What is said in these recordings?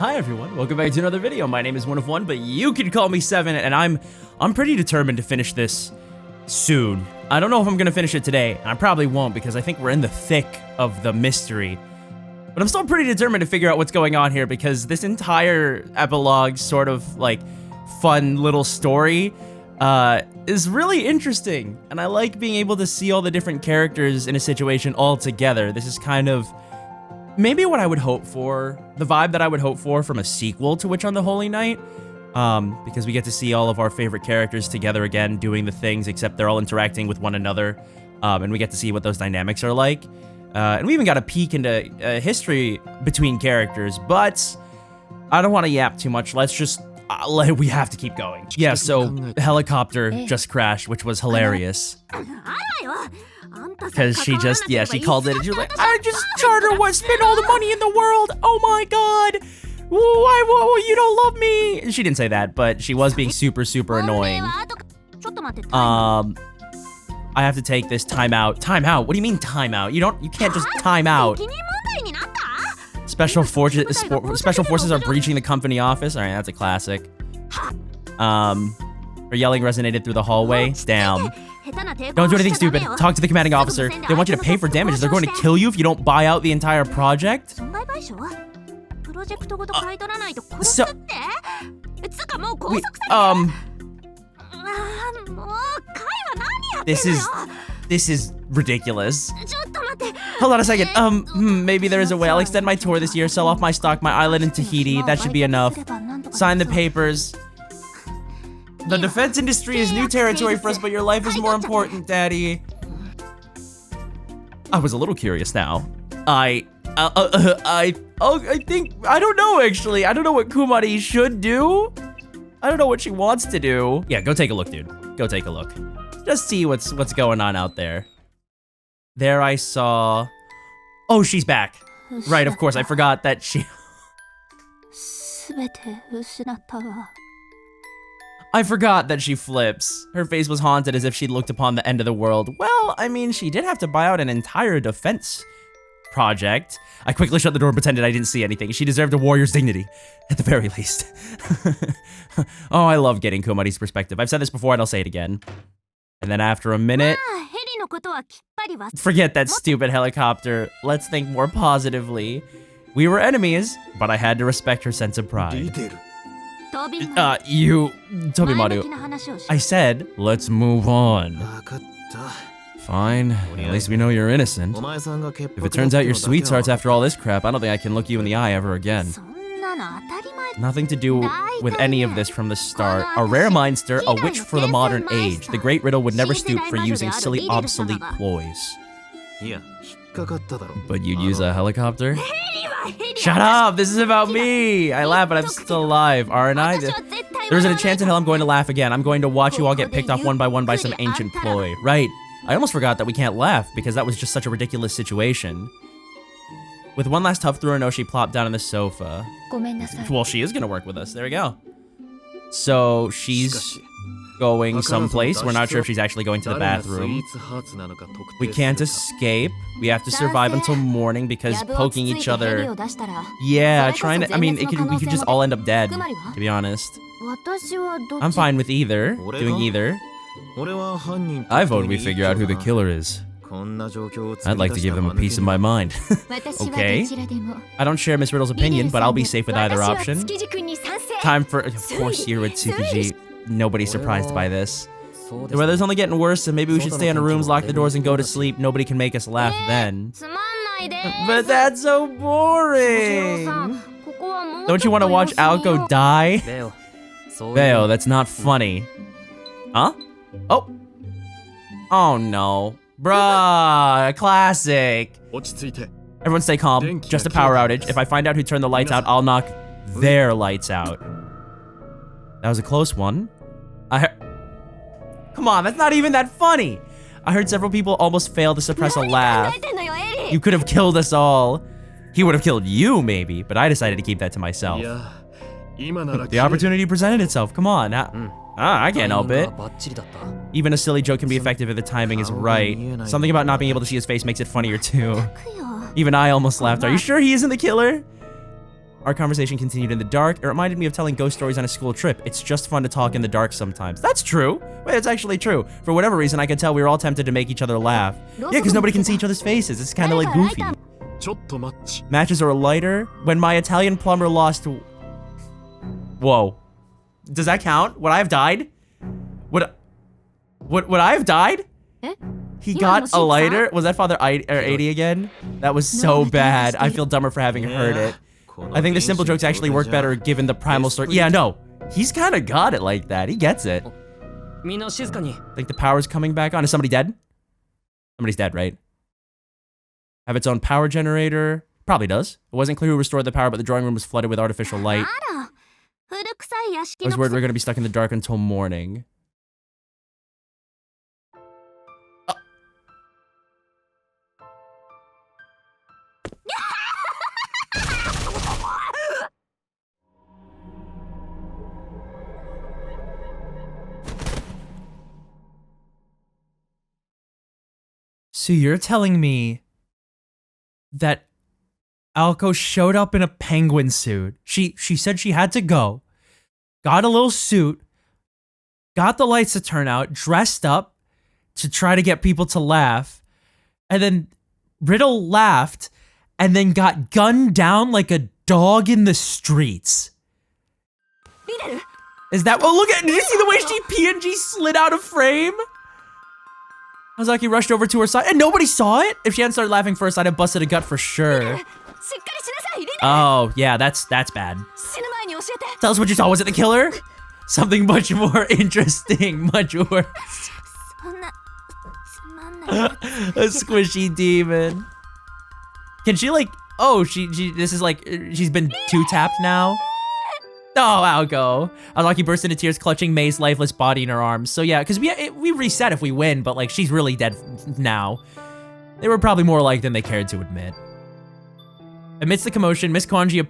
Hi everyone, welcome back to another video. My name is One of One, but you can call me Seven, and I'm pretty determined to finish this soon. I don't know if I'm gonna finish it today, and I probably won't because I think we're in the thick of the mystery. But I'm still pretty determined to figure out what's going on here because this entire epilogue sort of like fun little story is really interesting, and I like being able to see all the different characters in a situation all together. This is kind of maybe what I would hope for, the vibe that I would hope for from a sequel to Witch on the Holy Night, because we get to see all of our favorite characters together again, doing the things, except they're all interacting with one another, and we get to see what those dynamics are like. And we even got a peek into history between characters, but I don't want to yap too much. Let's just, we have to keep going. Yeah, so helicopter just crashed, which was hilarious. Because she called it and she was like, I just charter spent all the money in the world. Oh my god. Why, you don't love me. She didn't say that, but she was being super, super annoying. I have to take this timeout. Timeout? What do you mean timeout? You can't just time out. Special forces are breaching the company office. All right, that's a classic. Her yelling resonated through the hallway. Damn. Don't do anything stupid. Talk to the commanding officer. They want you to pay for damages. They're going to kill you if you don't buy out the entire project. This is ridiculous. Hold on a second. Maybe there is a way. I'll extend my tour this year, sell off my stock, my island in Tahiti. That should be enough. Sign the papers. The defense industry is new territory for us, but your life is more important, Daddy. I was a little curious now. I think, I don't know actually. I don't know what Kumari should do. I don't know what she wants to do. Yeah, go take a look, dude. Go take a look. Just see what's going on out there. There I saw, oh, she's back. Right, of course, I forgot that she... I forgot that she flips. Her face was haunted as if she'd looked upon the end of the world. Well, I mean, she did have to buy out an entire defense project. I quickly shut the door and pretended I didn't see anything. She deserved a warrior's dignity, at the very least. Oh, I love getting Kumari's perspective. I've said this before and I'll say it again. And then after a minute... Forget that stupid helicopter. Let's think more positively. We were enemies, but I had to respect her sense of pride. Tobimaru, I said, let's move on. Fine, at least we know you're innocent. If it turns out you're sweethearts after all this crap, I don't think I can look you in the eye ever again. Nothing to do with any of this from the start. A rare mindster, a witch for the modern age. The great Riddle would never stoop for using silly, obsolete ploys. But you'd use a helicopter? Shut up! This is about me! I laugh, but I'm still alive, aren't I? There isn't a chance in hell I'm going to laugh again. I'm going to watch you all get picked off one by one by some ancient ploy. Right. I almost forgot that we can't laugh, because that was just such a ridiculous situation. With one last tough through her nose, she plopped down on the sofa. Well, she is gonna work with us. There we go. So, she's going someplace. We're not sure if she's actually going to the bathroom. We can't escape. We have to survive until morning because poking each other. Yeah, trying to. I mean, we could just all end up dead, to be honest. I'm fine with either. Doing either. I vote we figure out who the killer is. I'd like to give them a piece of my mind. Okay. I don't share Miss Riddle's opinion, but I'll be safe with either option. Time for, of course, here with Tsukiji. Nobody's surprised by this. The weather's only getting worse, and maybe we should stay in our rooms, lock the doors, and go to sleep. Nobody can make us laugh then. But that's so boring! Don't you want to watch Aoko die? Veo, that's not funny. Huh? Oh. Oh no. Bruh, classic. Everyone stay calm. Just a power outage. If I find out who turned the lights out, I'll knock their lights out. That was a close one. Come on, that's not even that funny. I heard several people almost fail to suppress a laugh. You could have killed us all. He would have killed you, maybe, but I decided to keep that to myself. The opportunity presented itself. Come on. I can't help it. Even a silly joke can be effective if the timing is right. Something about not being able to see his face makes it funnier too. Even I almost laughed. Are you sure he isn't the killer? Our conversation continued in the dark. It reminded me of telling ghost stories on a school trip. It's just fun to talk in the dark sometimes. That's true. Wait, it's actually true. For whatever reason, I could tell we were all tempted to make each other laugh. Yeah, because nobody can see each other's faces. It's kind of like Goofy. Matches or a lighter? When my Italian plumber lost... Whoa. Does that count? Would I have died? Would I have died? He got a lighter? Was that Father 80 again? That was so bad. I feel dumber for having heard it. I think the simple jokes actually work better given the primal story. Yeah, no. He's kind of got it like that. He gets it. Think the power's coming back on. Is somebody dead? Somebody's dead, right? Have its own power generator? Probably does. It wasn't clear who restored the power, but the drawing room was flooded with artificial light. I was worried we were going to be stuck in the dark until morning. So you're telling me that Alko showed up in a penguin suit. She said she had to go, got a little suit, got the lights to turn out, dressed up to try to get people to laugh, and then Riddle laughed and then got gunned down like a dog in the streets. Is that... Oh, look at... Did you see the way she PNG slid out of frame? Ozaki rushed over to her side, and nobody saw it? If she hadn't started laughing first, I'd have busted a gut for sure. Oh, yeah, that's bad. Tell us what you saw. Was it the killer? Something much more interesting, much worse. A squishy demon. Can she, like... Oh, this is like... She's been two-tapped now? Oh, Alko. Ozaki burst into tears, clutching Mei's lifeless body in her arms. So yeah, because we reset if we win, but like she's really dead now. They were probably more alike than they cared to admit. Amidst the commotion, Miss Konji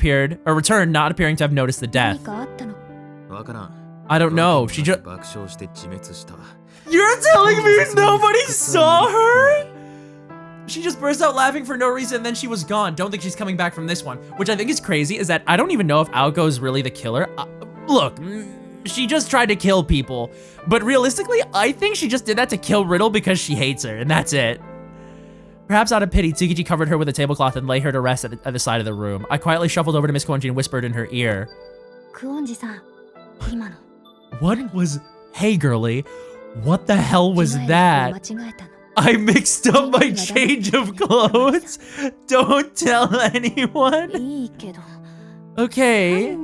returned, not appearing to have noticed the death. I don't know. She just... You're telling me nobody saw her? She just burst out laughing for no reason, and then she was gone. Don't think she's coming back from this one. Which I think is crazy, is that I don't even know if Alko is really the killer. Look, she just tried to kill people. But realistically, I think she just did that to kill Riddle because she hates her, and that's it. Perhaps out of pity, Tsukiji covered her with a tablecloth and lay her to rest at the side of the room. I quietly shuffled over to Miss Konji and whispered in her ear. What was... Hey, girlie. What the hell was that? I mixed up my change of clothes. Don't tell anyone. Okay,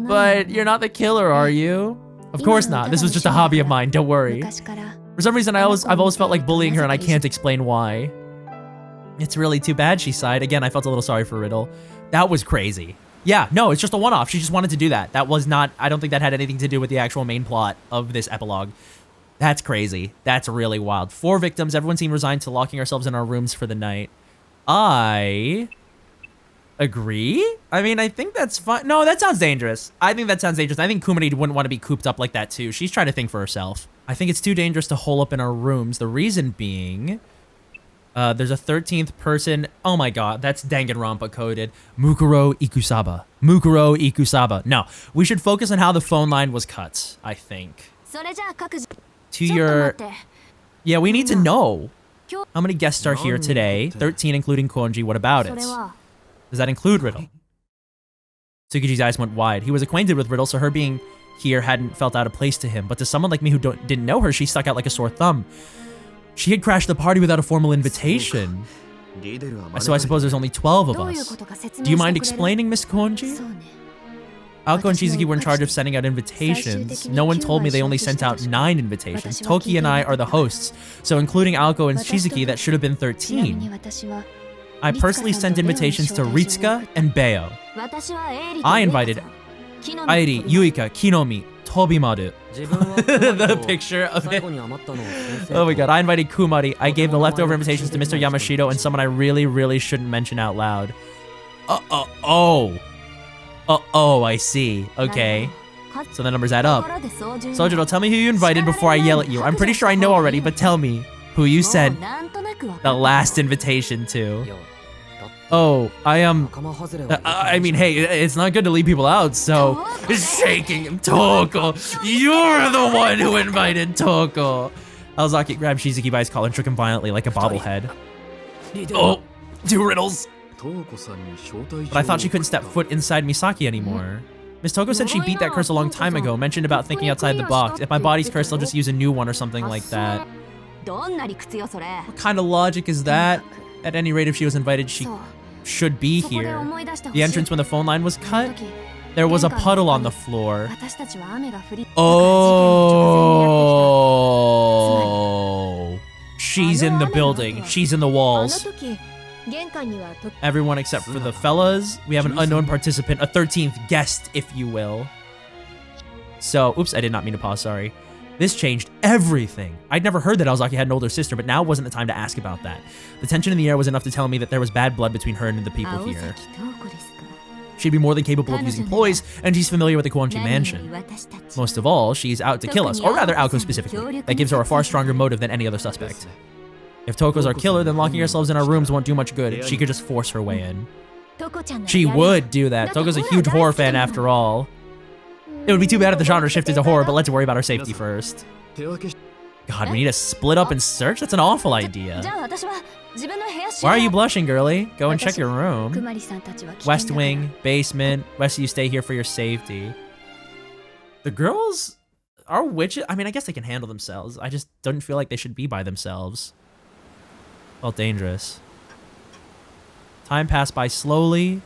but you're not the killer, are you? Of course not. This was just a hobby of mine. Don't worry. For some reason, I've always felt like bullying her, and I can't explain why. It's really too bad, she sighed. Again, I felt a little sorry for Riddle. That was crazy. Yeah, no, it's just a one-off. She just wanted to do that. That was not... I don't think that had anything to do with the actual main plot of this epilogue. That's crazy. That's really wild. 4 victims. Everyone seemed resigned to locking ourselves in our rooms for the night. I agree? I mean, I think that's fine. No, that sounds dangerous. I think that sounds dangerous. I think Kumari wouldn't want to be cooped up like that too. She's trying to think for herself. I think it's too dangerous to hole up in our rooms. The reason being, there's a 13th person. Oh my god, that's Danganronpa coded. Mukuro Ikusaba. Mukuro Ikusaba. No, we should focus on how the phone line was cut, I think. To your... Yeah, we need to know. How many guests are here today? 13 including Konji. What about it? Does that include Riddle? Tsukiji's eyes went wide. He was acquainted with Riddle, so her being here hadn't felt out of place to him. But to someone like me who didn't know her, she stuck out like a sore thumb. She had crashed the party without a formal invitation. So I suppose there's only 12 of us. Do you mind explaining, Miss Konji? Alko and Shizuki were in charge of sending out invitations. No one told me they only sent out 9 invitations. Toki and I are the hosts, so including Alko and Shizuki, that should have been 13. I personally sent invitations to Ritsuka and Beo. I invited Airi, Yuika, Kinomi, Tobimaru. The picture of it. Oh my god, I invited Kumari. I gave the leftover invitations to Mr. Yamashito and someone I really, really shouldn't mention out loud. Oh, I see. Okay. So the numbers add up. Sojiro, tell me who you invited before I yell at you. I'm pretty sure I know already, but tell me who you sent the last invitation to. Oh, I mean, hey, it's not good to leave people out, so... Shaking him, Toko! You're the one who invited Toko! Alzaki grabbed Shizuki by his collar and shook him violently like a bobblehead. Oh, 2 riddles! But I thought she couldn't step foot inside Misaki anymore. Miss Toko said she beat that curse a long time ago, mentioned about thinking outside the box. If my body's cursed, I'll just use a new one or something like that. What kind of logic is that? At any rate, if she was invited, she should be here. The entrance when the phone line was cut? There was a puddle on the floor. Oh. She's in the building. She's in the walls. Everyone except for the fellas. We have an unknown participant, a 13th guest, if you will. So, oops, I did not mean to pause, sorry. This changed everything. I'd never heard that Alzaki had an older sister, but now wasn't the time to ask about that. The tension in the air was enough to tell me that there was bad blood between her and the people here. She'd be more than capable of using ploys, and she's familiar with the Kuonchi mansion. Most of all, she's out to kill us, or rather Aoko specifically. That gives her a far stronger motive than any other suspect. If Toko's our killer, then locking ourselves in our rooms won't do much good. She could just force her way in. She would do that. Toko's a huge horror fan after all. It would be too bad if the genre shifted to horror, but let's worry about our safety first. God, we need to split up and search? That's an awful idea. Why are you blushing, girlie? Go and check your room. West wing, basement. West, you stay here for your safety. The girls are witches. I mean, I guess they can handle themselves. I just don't feel like they should be by themselves. Felt dangerous. Time passed by slowly.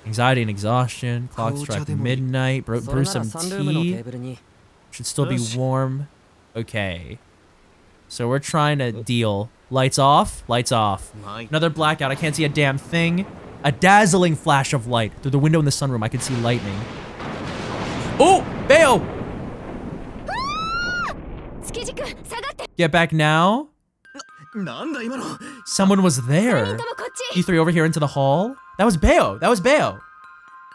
Anxiety and exhaustion. Clock struck midnight. Brew some tea. Should still be warm. Okay. So we're trying to deal. Lights off. Lights off. Another blackout. I can't see a damn thing. A dazzling flash of light. Through the window in the sunroom, I can see lightning. Oh! Bayo! Get back now. Someone was there. You 3 over here into the hall? That was Bayo. That was Bayo.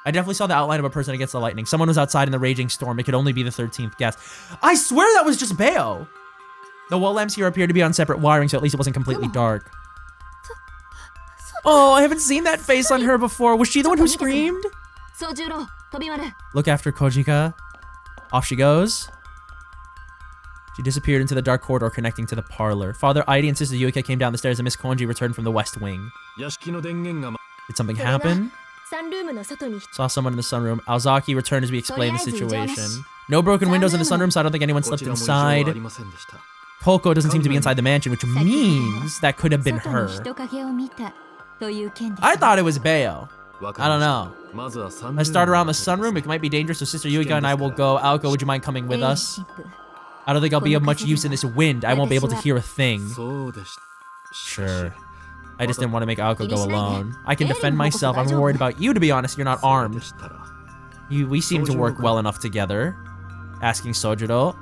I definitely saw the outline of a person against the lightning. Someone was outside in the raging storm. It could only be the 13th guest. I swear that was just Bayo. The wall lamps here appear to be on separate wiring, so at least it wasn't completely dark. Oh, I haven't seen that face on her before. Was she the one who screamed? Look after Kojika. Off she goes. She disappeared into the dark corridor connecting to the parlor. Father Aidi and Sister Yuika came down the stairs and Miss Konji returned from the west wing. Did something happen? Saw someone in the sunroom. Alzaki returned as we explained the situation. No broken windows in the sunroom, so I don't think anyone slipped inside. Toko doesn't seem to be inside the mansion, which means that could have been her. I thought it was Bayo. I don't know. Let's start around the sunroom. It might be dangerous, so Sister Yuika and I will go. Aoko, would you mind coming with us? I don't think I'll be of much use in this wind. I won't be able to hear a thing. Sure. I just didn't want to make Aoko go alone. I can defend myself. I'm worried about you, to be honest. You're not armed. We seem to work well enough together. Asking Sojiro.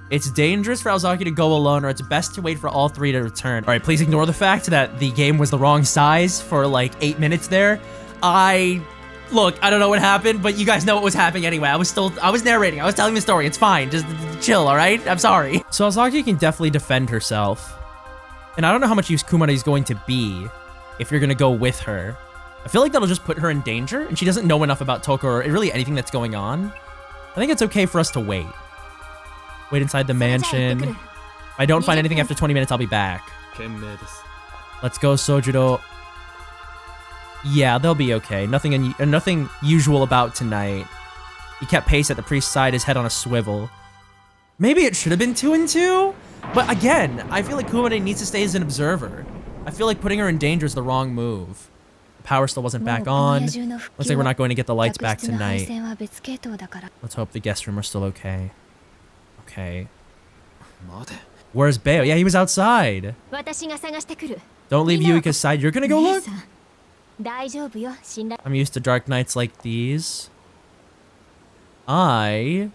It's dangerous for Alzaki to go alone, or it's best to wait for all 3 to return. All right, please ignore the fact that the game was the wrong size for like 8 minutes there. Look, I don't know what happened, but you guys know what was happening anyway. I was narrating. I was telling the story. It's fine. Just chill, all right? I'm sorry. So Alzaki can definitely defend herself. And I don't know how much use Kumari is going to be if you're going to go with her. I feel like that'll just put her in danger, and she doesn't know enough about Toko or really anything that's going on. I think it's okay for us to wait. Wait inside the mansion. If I don't find anything after 20 minutes, I'll be back. Let's go, Sojiro. Yeah, they'll be okay. Nothing usual about tonight. He kept pace at the priest's side, his head on a swivel. Maybe it should have been 2 and 2? But again, I feel like Kumari needs to stay as an observer. I feel like putting her in danger is the wrong move. The power still wasn't back on. Looks like we're not going to get the lights back tonight. Let's hope the guest room are still okay. Okay. Where's Bayo? Yeah, he was outside. Don't leave Yuika's side. You're gonna go look? I'm used to dark nights like these. Come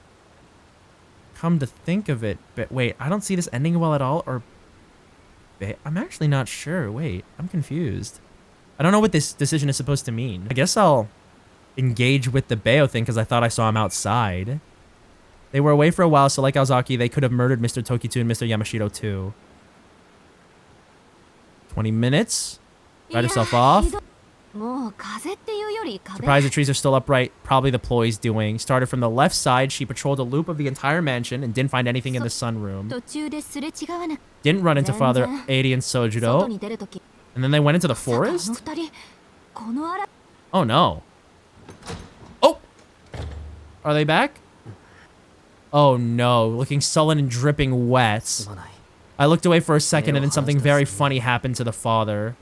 to think of it, but wait, I don't see this ending well at all, or... I'm actually not sure. Wait, I'm confused. I don't know what this decision is supposed to mean. I guess I'll engage with the Bayo thing because I thought I saw him outside. They were away for a while, so like Alzaki, they could have murdered Mr. Tokitsu and Mr. Yamashiro too. 20 minutes? Dried herself off. Surprised the trees are still upright. Probably the ploy's doing. Started from the left side. She patrolled a loop of the entire mansion and didn't find anything in the sunroom. Didn't run into Father Eiri and Sojiro. And then they went into the forest? Oh no. Oh! Are they back? Oh no, looking sullen and dripping wet. I looked away for a second and then something very funny happened to the father.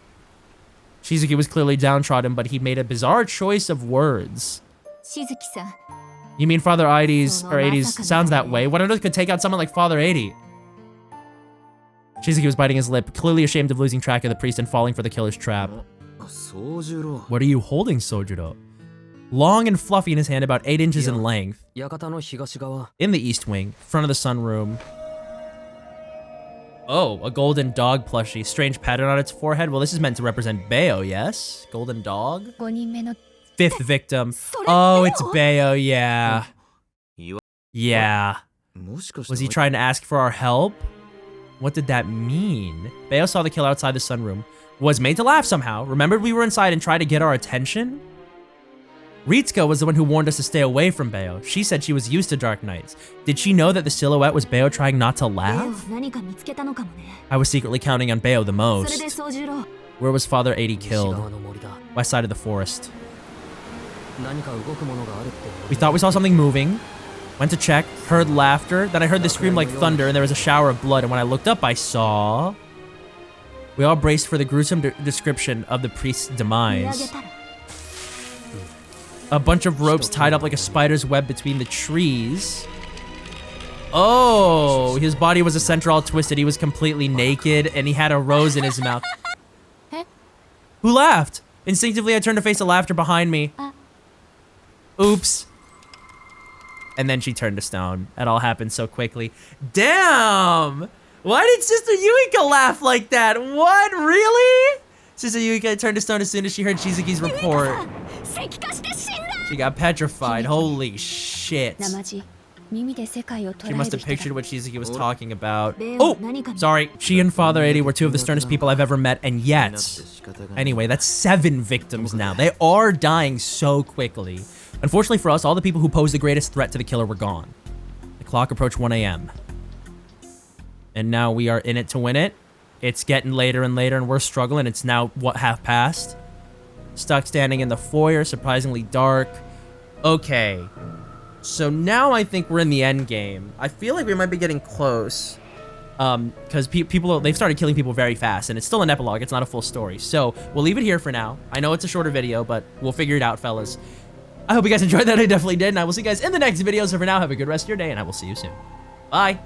Shizuki was clearly downtrodden, but he made a bizarre choice of words. You mean Father Eiri's sounds that way? What on earth could take out someone like Father Eiri? Shizuki was biting his lip, clearly ashamed of losing track of the priest and falling for the killer's trap. What are you holding, Sojiro? Long and fluffy in his hand, about 8 inches in length. In the east wing, front of the sunroom. Oh, a golden dog plushie. Strange pattern on its forehead. Well, this is meant to represent Bayo, yes? Golden dog? 5th victim. Oh, it's Bayo, yeah. Yeah. Was he trying to ask for our help? What did that mean? Bayo saw the killer outside the sunroom. Was made to laugh somehow. Remembered we were inside and tried to get our attention? Ritsuko was the one who warned us to stay away from Bayo. She said she was used to dark nights. Did she know that the silhouette was Bayo trying not to laugh? I was secretly counting on Bayo the most. Where was Father Eiri killed? West side of the forest. We thought we saw something moving. Went to check, heard laughter, then I heard the scream like thunder and there was a shower of blood, and when I looked up I saw... We all braced for the gruesome description of the priest's demise. A bunch of ropes tied up like a spider's web between the trees. Oh, his body was a center all twisted. He was completely naked and he had a rose in his mouth. Who laughed? Instinctively, I turned to face the laughter behind me. Oops. And then she turned to stone. It all happened so quickly. Damn! Why did Sister Yuika laugh like that? What? Really? Sister Yuika turned to stone as soon as she heard Shizuki's report. She got petrified. Holy shit. She must have pictured what Shizuki was talking about. Oh! Sorry. She and Father Eiri were 2 of the sternest people I've ever met, and yet... Anyway, that's 7 victims now. They are dying so quickly. Unfortunately for us, all the people who posed the greatest threat to the killer were gone. The clock approached 1 a.m. And now we are in it to win it. It's getting later and later, and we're struggling. It's now, what, half past? Stuck standing in the foyer, surprisingly dark. Okay. So now I think we're in the end game. I feel like we might be getting close. Because people, they've started killing people very fast, and it's still an epilogue. It's not a full story. So we'll leave it here for now. I know it's a shorter video, but we'll figure it out, fellas. I hope you guys enjoyed that. I definitely did, and I will see you guys in the next video. So for now, have a good rest of your day, and I will see you soon. Bye.